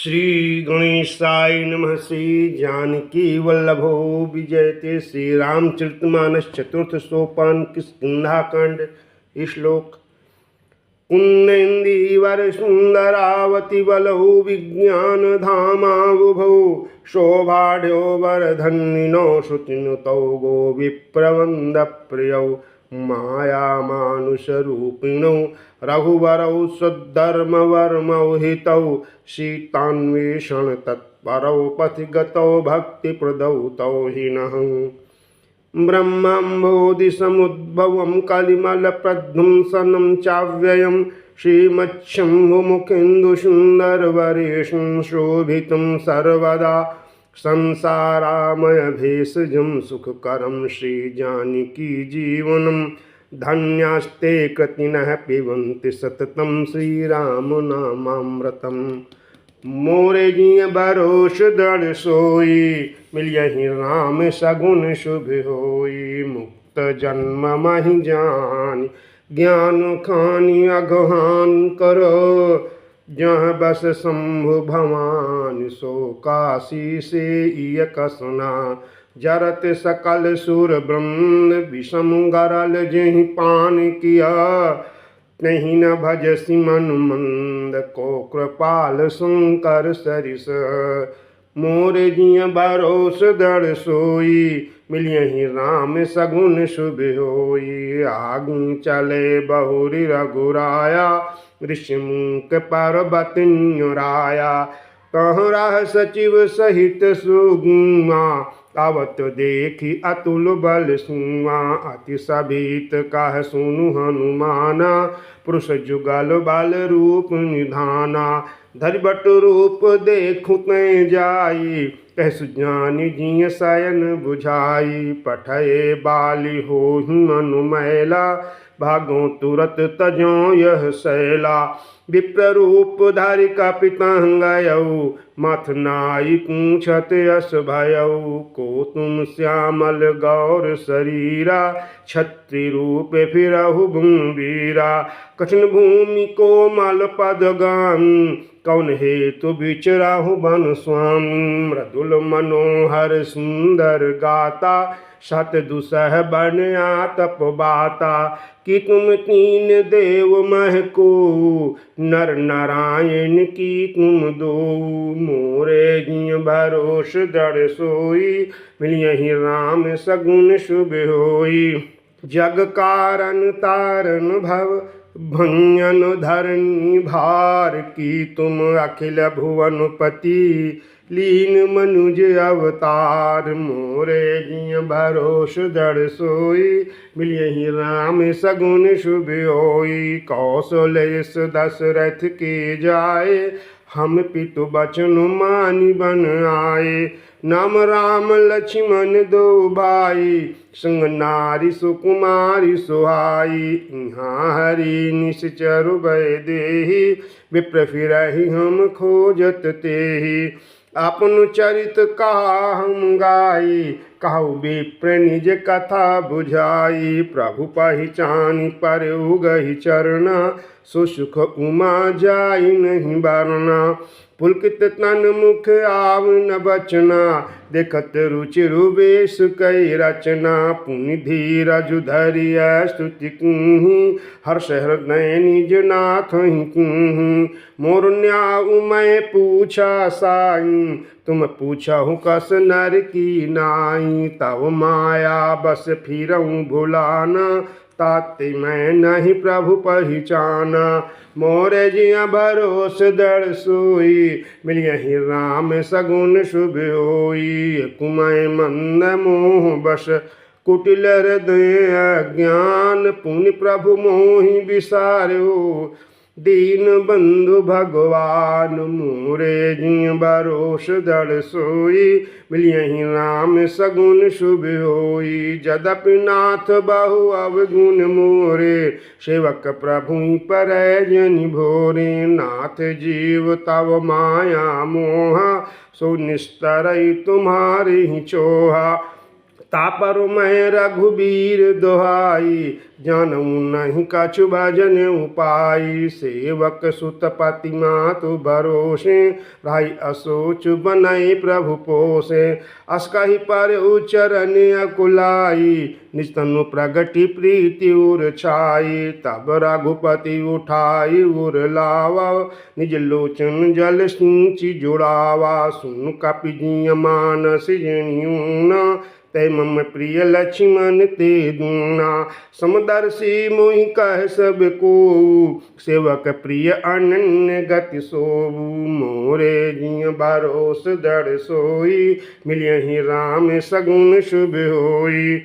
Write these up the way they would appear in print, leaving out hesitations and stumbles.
श्री गणेशाय नमः। श्री जानकी वल्लभो विजयते। श्री रामचरितमानस चतुर्थ सोपान किष्किंधाकांड। श्लोक। कुन्देन्दीवर सुंदरावती बलौ विज्ञान धामावुभौ शोभाढ्यो वरधन्विनो श्रुतिनुतौ गो विप्रवंद प्रियौ माया मानुषरूपिणौ रघुवरौ सद्धर्मवर्मौ हितौ सीतान्वेषण तत्परौ पथिगतौ भक्तिप्रदौ तौ हिनः ब्रह्मम्भोधिसमुद्भवं कलिमलप्रध्वंसनं चाव्ययं श्रीमच्छम्भुमुखेन्दुसुन्दरवरेशं शोभितं सर्वदा संसारामयभेषजं सुखकरं श्रीजानकीजीवनं धन्यास्ते कृतिनः पिबन्ति सततं श्रीरामनामामृतम्। मोरे जिय भरोस दृढ़ सोई मिलियहि राम सगुन शुभ होई मुक्त जन्म महि जान ज्ञान खानी अगहान करो जहाँ बस शंभु भवान सो काशी से इय कसना जरत सकल सुर ब्रह्म विषम गरल जहि पान किया नहीं न भजसी मनु मंद को कृपाल शंकर सरिस मोरे जिय भरोस दृढ़ सोई मिलियहि राम सगुन शुभ होई आगू चले बहुरी रघुराया ऋषिमुख पर्वत न्युराया कहाँ राह सचिव सहित सुगुमा आवत देखी अतुल बल सुआ अति सभीत कह सुनु हनुमाना पुरुष जुगल बल रूप निधाना धरिबट रूप देखु तै जाई कह सुजानि जिय शयन बुझाई पठये बाली हो मनु मैला भागो तुरत तजो यह शैला विप्ररूप धारि कपितंगयौ मथनाई पूछत यश भयौ को तुम श्यामल गौर शरीरा छत्री रूप फिरहु भूवीरा कठिन भूमि कोमल पदगामी कौन हेतु विचराहु बन स्वामी मृदुल मनोहर सुंदर गाता सत दुसह बनया तप बाता कि तुम तीन देव मह को नर नारायण की तुम दो मोरे जिय भरोस दृढ़ सोई मिलियहि राम सगुन शुभ होई जग कारण तारण भव भंजन धरणी भार की तुम अखिल भुवनपति लीन मनुज अवतार मोरे जिय भरोस दृढ़ सोई मिलियहि राम सगुन शुभ होई कौशल्य दशरथ के जाए हम पितु बचन मानि बन आए नाम राम लक्ष्मण दो भाई संग नारी सुकुमारी सुहाई यहाँ हरि निश्चर भय देहि विप्र फिरहि हम खोजत तेहि अपन चरित कहा हम गाई कहु विप्र निज कथा बुझाई प्रभु पहिचानी पर उगहि चरना सुसुख उमा जाई नहीं बरना पुलकित तन मुख आव न बचना देखत रुचि रुवेश कई रचना पुनि धीरज धरिय स्तुति कुहि हर्ष हृदय निज नाथ ही कुहि मोर न्याय मैं पूछा साई तुम पूछहु कस नर की नाई तव माया बस फिरऊँ भुलाना ताते मैं नहीं प्रभु पहिचाना मोरे जिया भरोस दृढ़ सोई मिलियहि राम सगुन शुभ होई कुमय मंद मोह बस कुटिल हृदय अज्ञान पुनि प्रभु मोहि विसार्यो दीन बंधु भगवान मोरे जिय भरोस दृढ़ सोई मिलियहि राम सगुन शुभ होई जदपि नाथ बहु अवगुण मोरे सेवक प्रभु पर जनि भोरे नाथ जीव तव माया मोहा सो निस्तरई तुम्हारी चोहा तापर मैं रघुबीर दोहाई, जानऊ नहीं कछु भजन उपाई। सेवक सुत पति मातु भरोसे, राई असोच बनई प्रभु पोसे। अस कहि पर उचरण अकुलाई, निज तनु प्रगति प्रीति उर छाई। तब रघुपति उठाई उर लावा, निज लोचन जल सिंचि जुड़ावा। सुन कपि जिय मानस जनियूना, तै मम प्रिय लक्ष्मण ते दूना। समदर्शी मोहि कह सब को, सेवक प्रिय अनन्य गति सोऊ। मोरे जिय भरोस दृढ़ सोई, मिलियहि राम सगुन शुभ होई।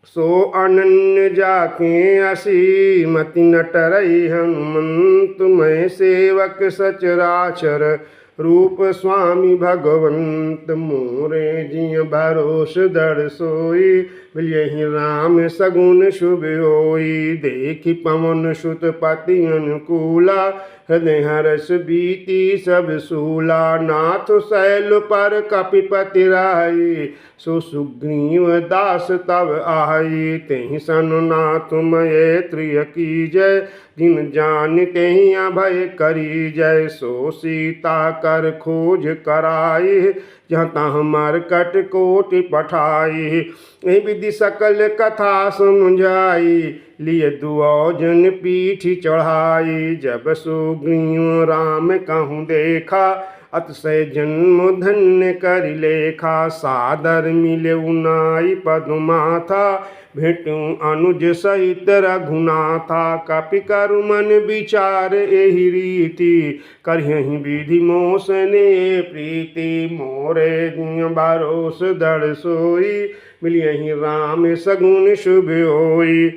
सो अनन्य जाके असी मति न टरई हनुमंत। मैं सेवक सचराचर, रूप स्वामी भगवंत। मोरे जिय भरोस दृढ़ सोई, मिलियहि राम सगुन शुभ होई। देखि पवन सुत पति अनुकूला, हृदय हर्ष बीति सब सूला। नाथ शैल पर कपिपति राई, सो सुग्रीव दास तब आई। तेहि सन नाथ मैत्रिय कीजय, जिन जान तेहि अभय करी जय। सो सीता कर खोज कराई, जहाँ तहाँ मरकट कोटि पठाई। एहि विधि सकल कथा समझाई, लिए दुऔजन पीठी चढ़ाई। जब सुग्रीव राम कहूँ देखा, अतिशय जन्म धन्य करि लेखा। सादर मिले उनाई पदमाथा, भेटूं अनुज सहित रघुनाथा। कपि करु मन विचार एहि रीति, करहिं विधि मोसने प्रीति। मोरे जिय भरोस दृढ़ सोई, मिलियहि राम सगुन शुभ होई।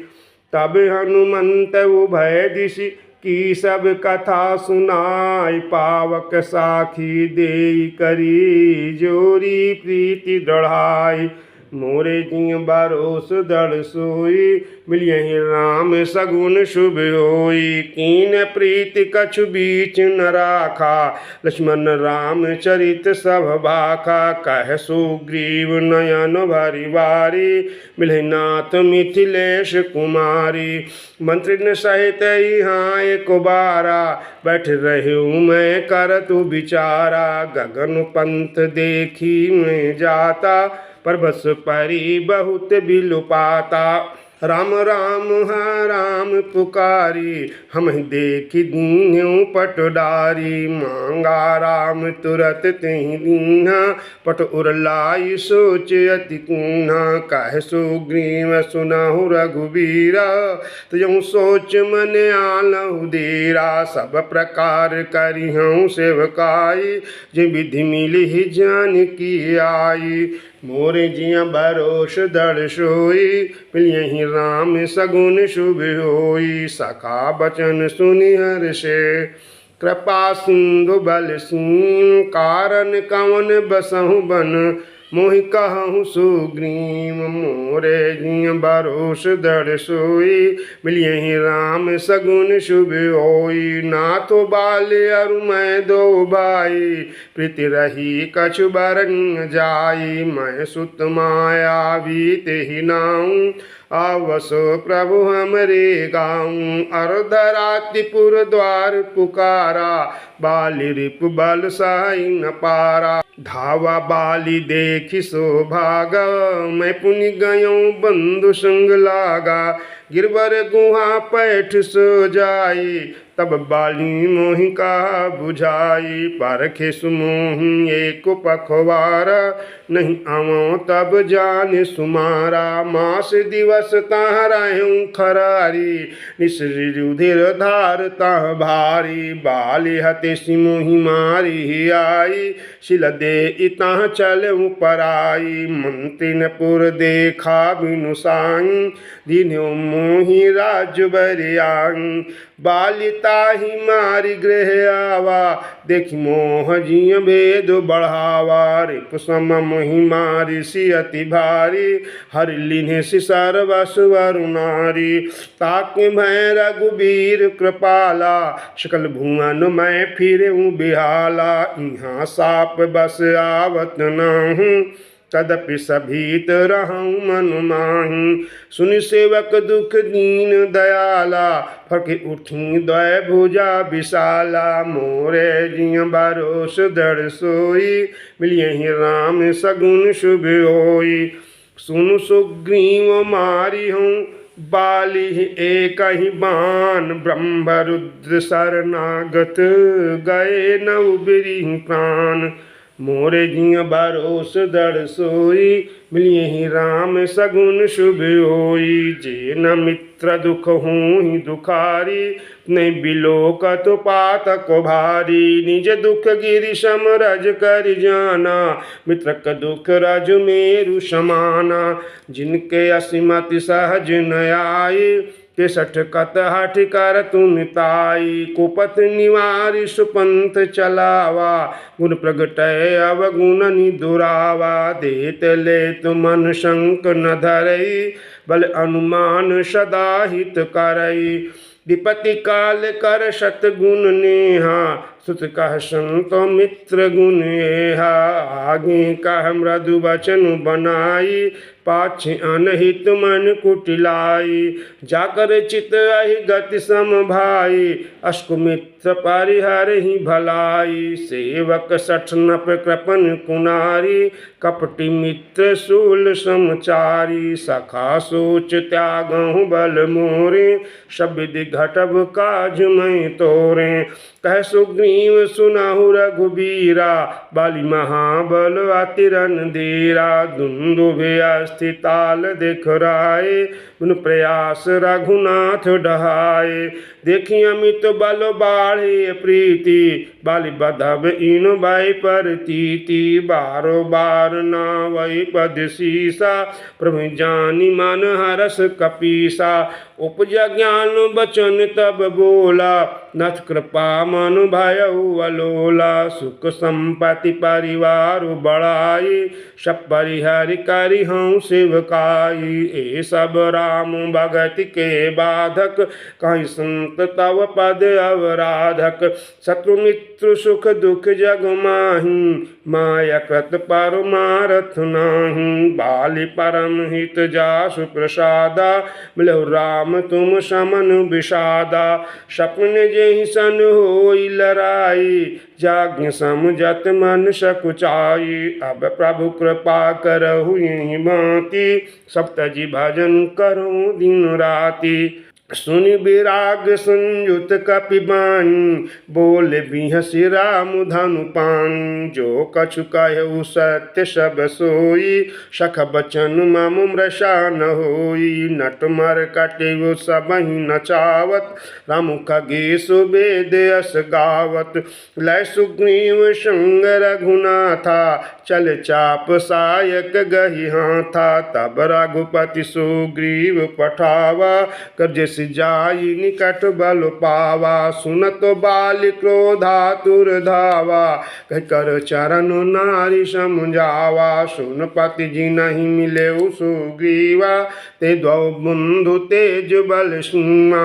तब हनुमंत उभय दिशि की सब कथा सुनाई। पावक साखी देई करी, जोरी प्रीति दृढ़ाई। मोरे जिय भरोस दृढ़ सोई, मिलियहि राम सगुन शुभ होई। कीन प्रीति कछु बीच न राखा, लक्ष्मण राम चरित सब भाखा। कह सुग्रीव नयन भरि बारी, मिलहि नाथ मिथिलेश कुमारी। मंत्रिन सहित यहाँ एक बारा, बैठ रहूँ मैं करतु विचारा। गगन पंथ देखी मैं जाता, पर बस परी बहुत बिलुपाता। राम राम हा राम पुकारी, हम देखी दीन्हु पटडारी। मांगा राम तुरत तेहि दीन्हा, पट उरलाई सोच अति कून्हा। कह सुग्रीव सुनहु रघुबीरा, तयहु सोच मन आलहु देरा। सब प्रकार करिहउँ सेवकाई, जे विधि मिलिहि जानकी आई। मोरे जिय भरोस दृढ़ सोई, मिलियहि राम सगुन शुभ होई। सखा बचन सुनि हर्षे, कृपा सिंधु बल सीम। कारण कवन बसहु बन, मोहि कहूँ सुग्रीव। मोरे जिय भरोस दृढ़ सोई, मिलियहि राम सगुन शुभ होई। नाथो बाल अरु मैं दो भाई, प्रीति रही कछु बरन जाई। मैं सुत मायावी तेहि नाऊँ, आवसो प्रभु हमरे गाऊँ। अर्धरात्रि पुर द्वार पुकारा, बाली रिपु बल सहि न पारा। धावा बाली देखि सो भागा, मैं पुनि गयों बंधु संग लागा। गिरवर गुहा पैठ सो जाई, तब बाली मोहि का बुझाई। परखे सुमोहि एक पखवारा, नहीं आवो तब जान सुमारा। मास दिवस तहाँ रहूँ खरारी, निस रुधिर धार तहाँ भारी। बाली हते सिमोहि मारी आई, शिल दे इतः चलऊँ पराई। मंत्रिन पुर देखा बिनु साई, दीन्हु मोहि राज बरियाई। बालिताहि मारि गृह आवा, देखि मोह जिय भेद बढ़ावा। रिपु सम मोहि मारि सियति भारी, हरि लीन्हे सर्वसु अरु नारी। ताकि भय रघुबीर कृपाला, सकल भुवन मैं फिरऊँ बिहाला। इहाँ साप बस आवत नाहूँ, तदपि सभीत रहूं मन माही। सुन सेवक दुख दीन दयाला, फरके उठी द्वय भुजा विशाला। मोरे जिय भरोस दृढ़ सोई, मिलियहि राम सगुन शुभ होई। सुनु सुग्रीव मारी हूँ बाली एक ही बाण, ब्रह्म रुद्र शरणागत गए न उबरी प्राण। मोरे जिय भरोस दृढ़ सोई, मिलियहि राम सगुन शुभ होई। जे न मित्र दुख होहि दुखारी, नहीं बिलोकत पातक भारी। निज दुख गिरि सम रज कर जाना, मित्र का दुख रज मेरु समाना। जिनके असिमति सहज न आए, तिसठ कत हठ कर तुम ताई। कुपथ निवारि सुपंथ चलावा, गुण प्रगटय अवगुण निदुरावा। देत लेत मन शंक न धरई, बल अनुमान सदा हित करई। विपत्ति काल कर सतगुण नेहा, सुत कह संत मित्र गुण एहा। आगे कह मृदु वचन बनाई, पाछे अनहित मन कुटिलाई। जाकर चित अहि गति सम भाई, अश्कु मित्र परिहर ही भलाई। सेवक सठ नप कृपन कुनारी, कपटी मित्र शूल समचारी। सखा सोच त्यागहु बल मोरे, शब्द घटब काज मैं तोरे। कह सुग्रीव सुनाहु रघुबीरा, बाली महाबल अति रणधीरा। दुन्दुभि अस्थिताल देख राए, उन प्रयास रघुनाथ डहाए। देखी अमित बल बाढ़े प्रीति, बाली बधब इन भय परतीति। बारो बार नावै पद सीसा, प्रभु जानी मन हरस कपीसा। उपज ज्ञान बचन तब बोला, नाथ कृपा मन भयउ अलोला। सुख संपत्ति परिवार बढ़ाई, सब परिहरि करि हूँ सेवकाई। ए सब राम भगत के बाधक, कहीं संत तव पद अवराधक। शत्रु मित्र सुख दुख जग माही, माया कृत परमारथ नाही। बाली परम हित जासु प्रसादा, मिलहु राम तुम समन विषादा। सपन जेहि सन होई लराई, जाज्ञ समझत मन सकुचाई। अब प्रभु कृपा करहु यही बाती, सब तजी भजन करो दिन राति। सुनि विराग संयुत कपिबानी, बोले बिहसि राम धनु पानी। जो कछु कहु सत्य सब सोई, सख बचन मम मृषा न होई। नट मर कटिव सबहि नचावत, राम खगेशु वेद यस गावत। लय सुग्रीव संग रघुनाथा, चल चाप सायक गहि हाथा। तब रघुपति सुग्रीव पठावा, कर जाई निकट बल पावा। सुनत बाल क्रोधातुर धावा, कह कर चरण नारी समझावा। सुन पति जी नहीं मिले सुग्रीवा, ते द्वौ बंधु तेज बल सीमा।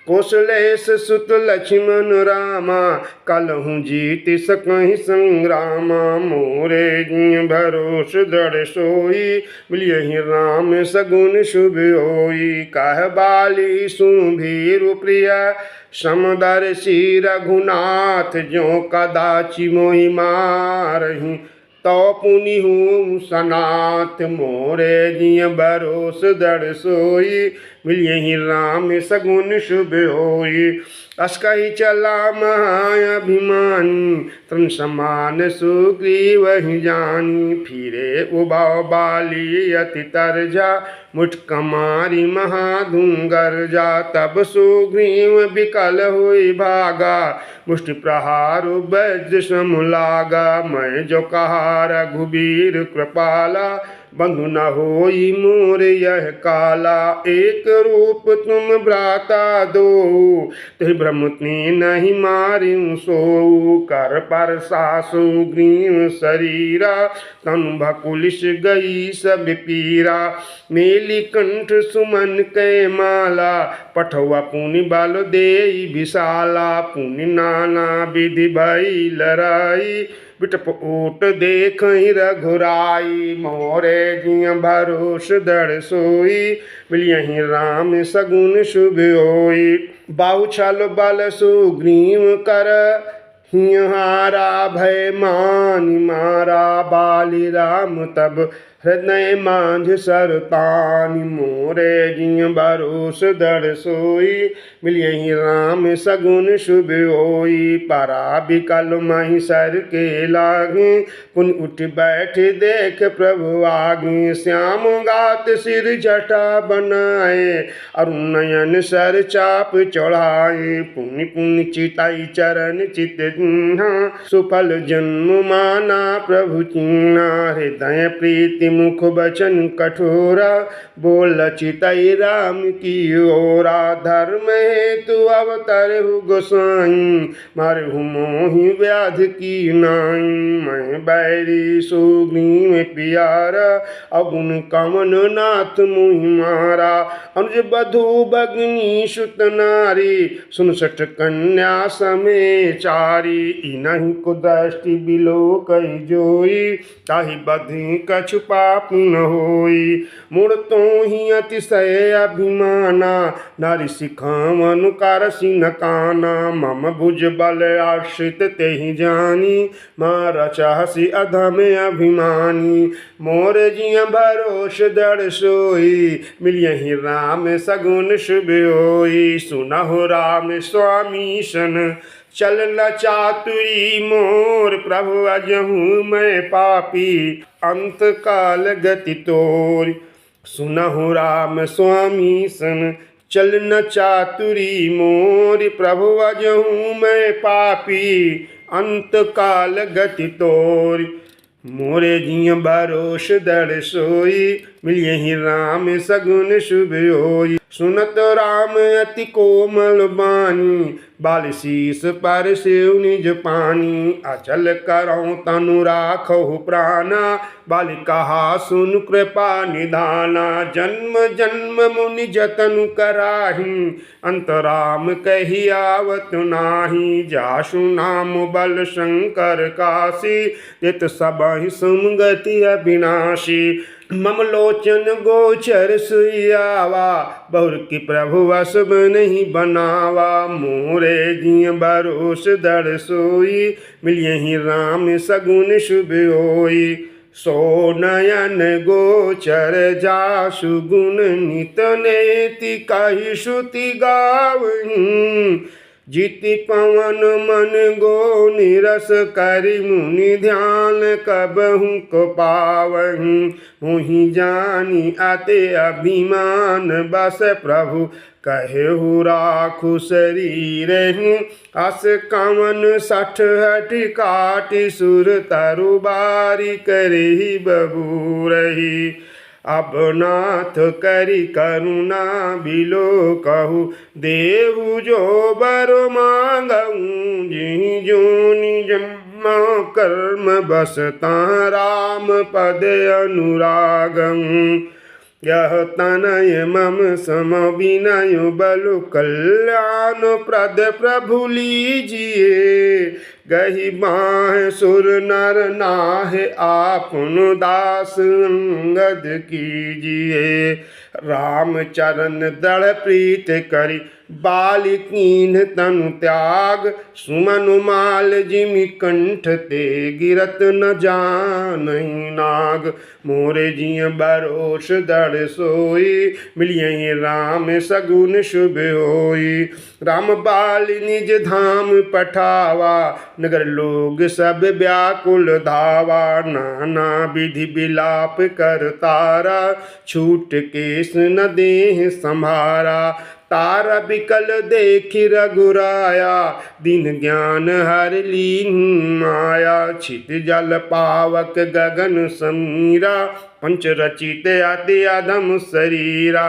कौशलेश सुत लक्ष्मण रामा, कलहु जीति सकहि संग्रामा। मोरे जिय भरोस दृढ़ सोई, मिलियहि राम सगुन शुभ होई। कह बाली सुभीरु प्रिय, समदर्शी रघुनाथ। जो कदाचि मोहि मारहि, तो पुनि हूँ सनाथ। मोरे जिय भरोस दृढ़ सोई, मिलियहि राम सगुन शुभ होई। अस कहि चला महाअभिमानी, तन समान सुग्रीव ही जानी। फिरे उबाउ बाली अति तरजा, मुठ कमारी महाधुंगर जा। तब सुग्रीव विकल हुई भागा, मुष्टि प्रहार वज्र सम लागा। मैं जो कहा रघुबीर कृपाला, बंधु न होई मोर यह काला। एक रूप तुम भ्राता दो, ते भ्रम नहीं मारियु सोऊ। कर पर सासु ग्रीव शरीरा, तनु भकुलिस गई सब पीरा। मेली कंठ सुमन कै माला, पठवा पुनि बल देई विशाला। पुनि नाना विधि भई लड़ाई, बिटप ऊट देख रघुराई, मोरे जिय भरोस दृढ़ सोई, मिलियहि राम सगुन शुभ होई। बाहु छल बल सुग्रीव कर, हियहारा भय मानि मारा, बाली राम तब हृदय मांझ सरतानि, मोरे जिय भरोस दृढ़ सोई, मिलियहि राम सगुन शुभ होई। परा बिकल मही सर के लागे, पुन उठ बैठ देख प्रभु आगे, श्याम गात सिर जटा बनाए, अरुण नयन सर चाप चढ़ाए, पुनि पुनि चिताई चरण चित जिन्हा, सुफल जन्म माना प्रभु चीन्हा। हृदय प्रीति मुख बचन कठोरा, बोल चितई राम की ओरा, धर्म हेतु अवतरहु गोसाई, मारहु मोहि व्याध की नाई। मैं बैरी सुग्रीव प्यारा, अगुन कवन नाथ मोहि मारा, अनुज बधु भगनी सुत नारी, 69 कन्या समेचारी, इनहि को दृष्टि बिलोकहि जोई, ताहि बधि कछु पाप न होई। मुड़ तोहि अतिशय अभिमाना, नारी सिखावन कारसि न काना, मम भुज बल आश्रित तेहि जानी, मार चाहसी अधम अभिमानी। मोर जिय भरोस दृढ़ सोई, मिलियहि राम सगुन शुभ होई। सुनहु राम स्वामी सन, चलन चातुरी मोर, प्रभु अजहू मैं पापी, अंत काल गति तोर। सुनहु राम स्वामी सन, चलन चातुरी मोर, प्रभु अजहू मैं पापी, अंत काल गति तोर। मोरे जिय भरोस दृढ़ सोई, मिलियहि राम सगुन शुभ होई। सुनत राम अति कोमल बानी, बाल शीस पर सेव निज पानी, अचल करऊँ तनु राखहु प्राणा, बाल कहा सुन कृपा निधाना। जन्म जन्म मुनि जतन कराही, अंतराम कही आवत नाही, जासु नाम बल शंकर काशी, तित सबहि सुमगति अविनाशी। मम लोचन गोचर सुइयावा, बहुर की प्रभु वसब नहीं बनावा, मोरे जिय भरोस दृढ़ सोई, मिलियहि राम सगुन शुभ होई। सो नयन गोचर जासु गुण नित नेति, कहि श्रुति गावहीं, जीति पवन मन गो निरस, करि मुनि ध्यान कबहु को पावहीं। मोहि जानी अति अभिमान, बस प्रभु कहेहु राखु शरीरहि, अस कवन 60 हठि काटि, सुर तरु बारी करहि बबूरहि। अब नाथ करि करुणा बिलो कहु, देहु जो बर मांगऊँ, जिहि जोनि जन्म कर्म बस ता राम पद अनुरागऊँ। यह तनय मम सम विनय बलु कल्याण प्रद प्रभु लीजिए, गहि बाह सुर नर नाहे, आपन दास अंगद कीजिए। राम चरण दृढ़ प्रीत करि, बाली कीन्ह तनु त्याग, सुमनु माल जिमि कंठ ते, गिरत न जानहि नाग। मोरे जिय भरोस दृढ़ सोई, मिलियहि राम सगुन शुभ होई। राम बाली निज धाम पठावा, नगर लोग सब व्याकुल धावा। नाना विधि विलाप कर तारा, छूट केस न देह संभारा। तारा बिकल देखि रघुराया, दीन ज्ञान हर लीन्ह माया। छित जल पावक गगन समीरा, पंच रचित अति अधम शरीरा।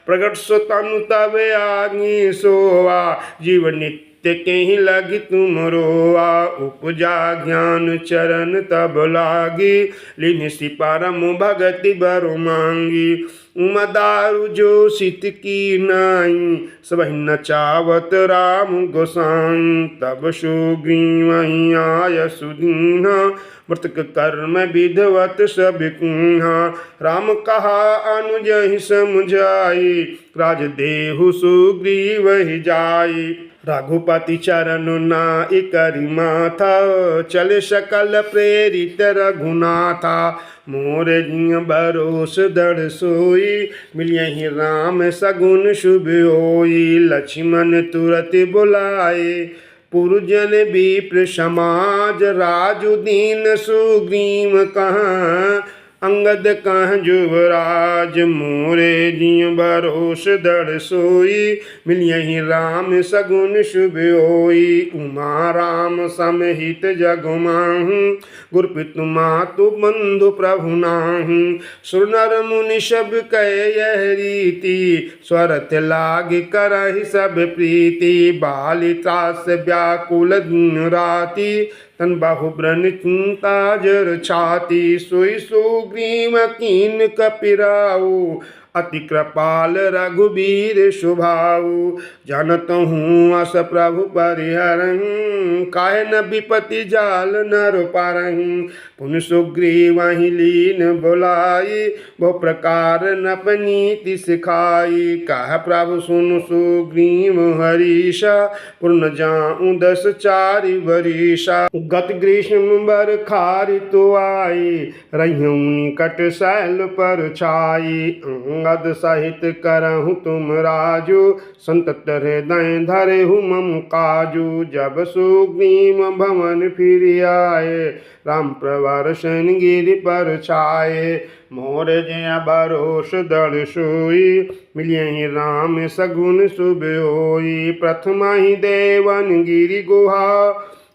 प्रगट सो तनु तब आज्ञे सोवा, जीव नित्य केहि लगी तुम रोआ। उपजा ज्ञान चरण तब लागी, लीन्ह सि परम भगति बर मांगी। उमदारु जो सित की नाई सबहि नचावत राम गोसाई तब सुग्रीव आय सुदीना मृतक कर्म विधवत सब कीन्हा राम कहा अनुज ही समझाई राज देहु सुग्रीव ही जाई रघुपति चरण नाइ करि माथा चले सकल प्रेरित रघुनाथा मोर जिय भरोस दृढ़ सोई मिलियहि राम सगुन शुभ होई लक्ष्मण तुरत बुलाए पुरजन विप्र समाज राजुदीन सुग्रीव कहाँ अंगद कह जुवराज मोरे जिय भरोस दृढ़ सोई मिलियहि राम सगुन शुभ होई उमा राम समहित जग माहु गुरपितु मातु बंधु प्रभु नाहु सुर नर मुनि सब कह यह रीति स्वरत लाग करहि सब प्रीति बाली त्रास व्याकुल दिन राति तन बाहुव्रन चिंता जर छाती सोई सुग्रीव कीन कपिराऊ अति कृपाल रघुबीर शुभाऊ जानत हूँ अस प्रभु परिहरहु काहे न विपति जाल नर पारहु पुन सुग्रीव ही लीन बुलाई वो प्रकार नपनीति सिखाई कह प्रभु सुन सुग्रीव हरीशा पूर्ण जाऊँ 10 चारि वरीशा गत ग्रीष्म बर खारि तो आई रह्यू निकट शैल पर छाई अंगद सहित करहु तुम राजू संतत हृदय धरेहु मम काजू जब सुग्रीव भवन फिर आए राम प्रवर शयन गिरि पर छाए मोर जय भरोस दृढ़ सोई मिलियहि राम सगुन शुभ होई प्रथम ही देवन गिरि गुहा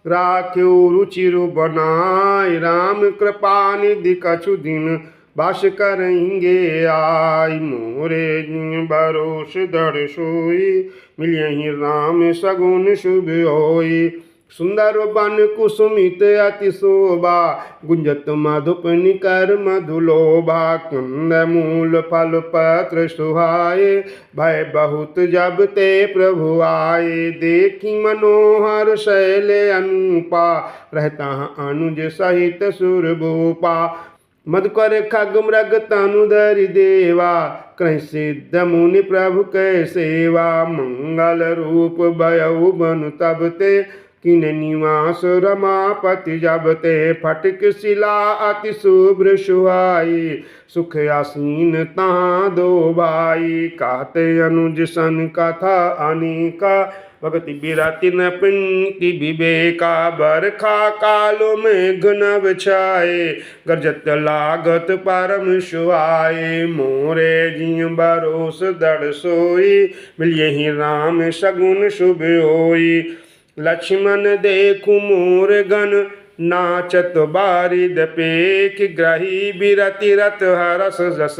राख्यो रुचिरु बनाय राम कृपा निधि कछु दिन बास करेंगे आई मोरे जिय भरोस दृढ़ सोई मिलियहि राम सगुन शुभ होई सुंदर बन कुसुमित अति शोभा गुंजत मधुप निकर मधुलोभा कुंद मूल फल पत्र सुहाए भय बहुत जब ते प्रभु आए देखी मनोहर शैल अनुपा रहता अनुज सहित सुरभूपा मधुकर खग मृग तनु धरि देवा कहीं सिद्ध मुनि प्रभु कै सेवा मंगल रूप भयउ बनु तब ते किन निवास रमापति जब ते फटिक शिला अति शुभ्र सुहाई सुख आसीन तहाँ दो भाई कहते अनुज सन कथा अनेका भगति बिराति न पिंकी विवेका बरखा कालो में घनव छाए गरजत लागत परम सुहाए मोरे जिय भरोस दृढ़ सोई मिलियहि राम सगुन शुभ होई लक्ष्मण देखु मोर गण नाचत बारिद पेख ग्रही बिरति रत हरस जस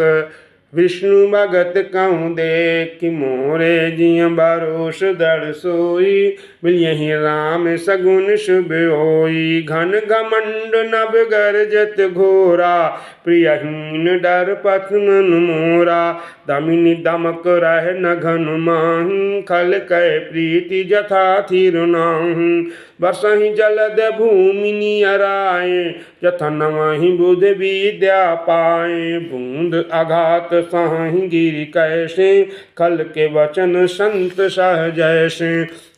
विष्णु भगत कहूँ देख मोरे जिय भरोस दृढ़ सोई मिलियहि राम सगुन शुभ होई घन घमंड नभ गर्जत घोरा प्रियहीन डर पथ मन मोरा दमिनी दमक रह न घन माही खल कै प्रीति जथा थिर नाहू बरसहि जलद भूमि नियराए जथा नवहि बुध विद्या पाए बूंद आघात साहि गिरि कैसे खल के वचन संत सह जैसे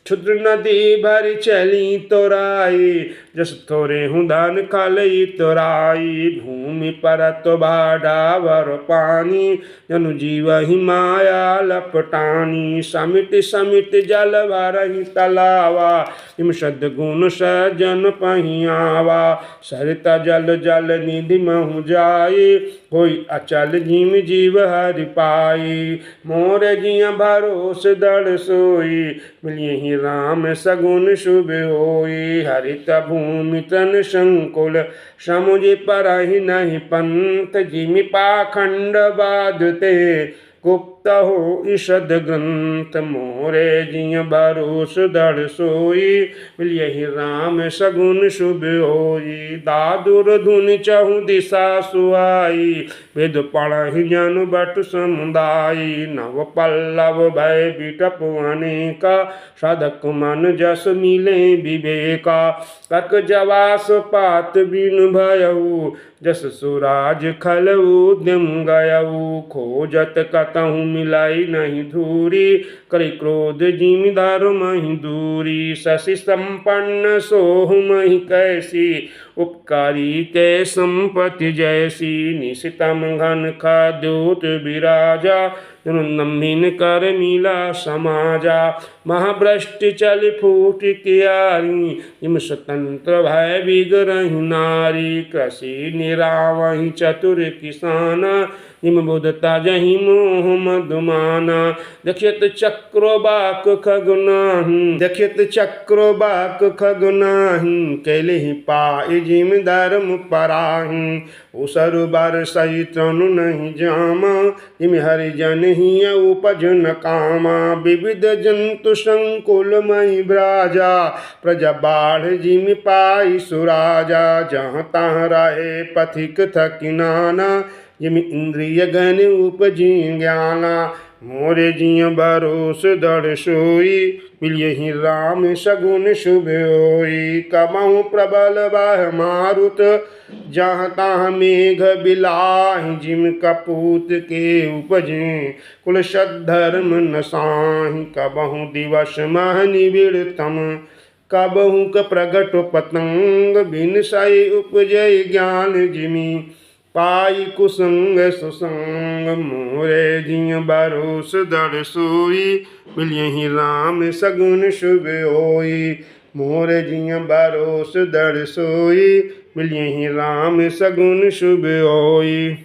क्षुद्र नदी भर चली तोराई जस थोरे हुदान खालई तोराई भूमि परत बाढ़ावर पानी जनु जीव ही माया लपटानी समिट समिट जल भरहि तलावा हिम सद्गुण सजन पहियावा सरिता जल जल निधि महु जाए कोई अचल जिम जीव हरि पाई मोर जिय भरोस दृढ़ सोई मिलियहि राम सगुन शुभ होई हरित भूमि तन संकुल समुझ परहि नहीं पंथ जिमि पाखंड बाधते को गुप्त हो ईषद ग्रंथ मोरे जिय भरोस दृढ़ सोई यही राम सगुन शुभ होई दादुर धुन चहु दिशा सुहाई वेद पढ़हि जन बट समुदायी नव पल्लव भय बिटप अनेका साधक मन जस मिले विवेका तक जवास पात बिन भयऊ जस सुराज खल उद्यम गयऊ खोजत कतहु मिलाई नहीं धूरी करि क्रोध जिमिदार मही दूरी शशि संपन्न सोह मही कैसी उपकारी के संपत्ति जैसी निशितम घन खाद्योत विराजा नंदन कर नीला समाजा महाभ्रष्ट चल फूट कियारी इम स्वतंत्र भय बिगरहि नारी कृषि निरावहि चतुर किसाना इम बुधता जहि मोह मधुमाना देखियत चक्रो बाक खगुनाहि कैलहि पाइ जिम धर्म पराहि उसरु बर सही तनु नहीं जामा इम हरिजन ही उपज न कामा विविध जंतु संकुल मई ब्राजा प्रजा बाढ़ जिम पाई सुराजा जहाँ तहाँ रहे पथिक थकिनाना जिम इंद्रिय गण उपजी ज्ञाना मोरे जिय भरोस दृढ़ सोई मिलियहि राम सगुन शुभ होई कबहु प्रबल बाह मारुत जहाँ तहाँ मेघ बिलाहि जिम कपूत के उपजे कुल सद्धर्म नसाहि कबहु दिवस मह निबिड़तम कबहु क प्रगट पतंग बिन सई उपजय ज्ञान जिमी पाई कुसंग सुसंग मोरे जिय भरोस दृढ़ सोई मिलियहि राम सगुन शुभ होई मोरे जिय भरोस दृढ़ सोई मिलियहि राम सगुन शुभ होई।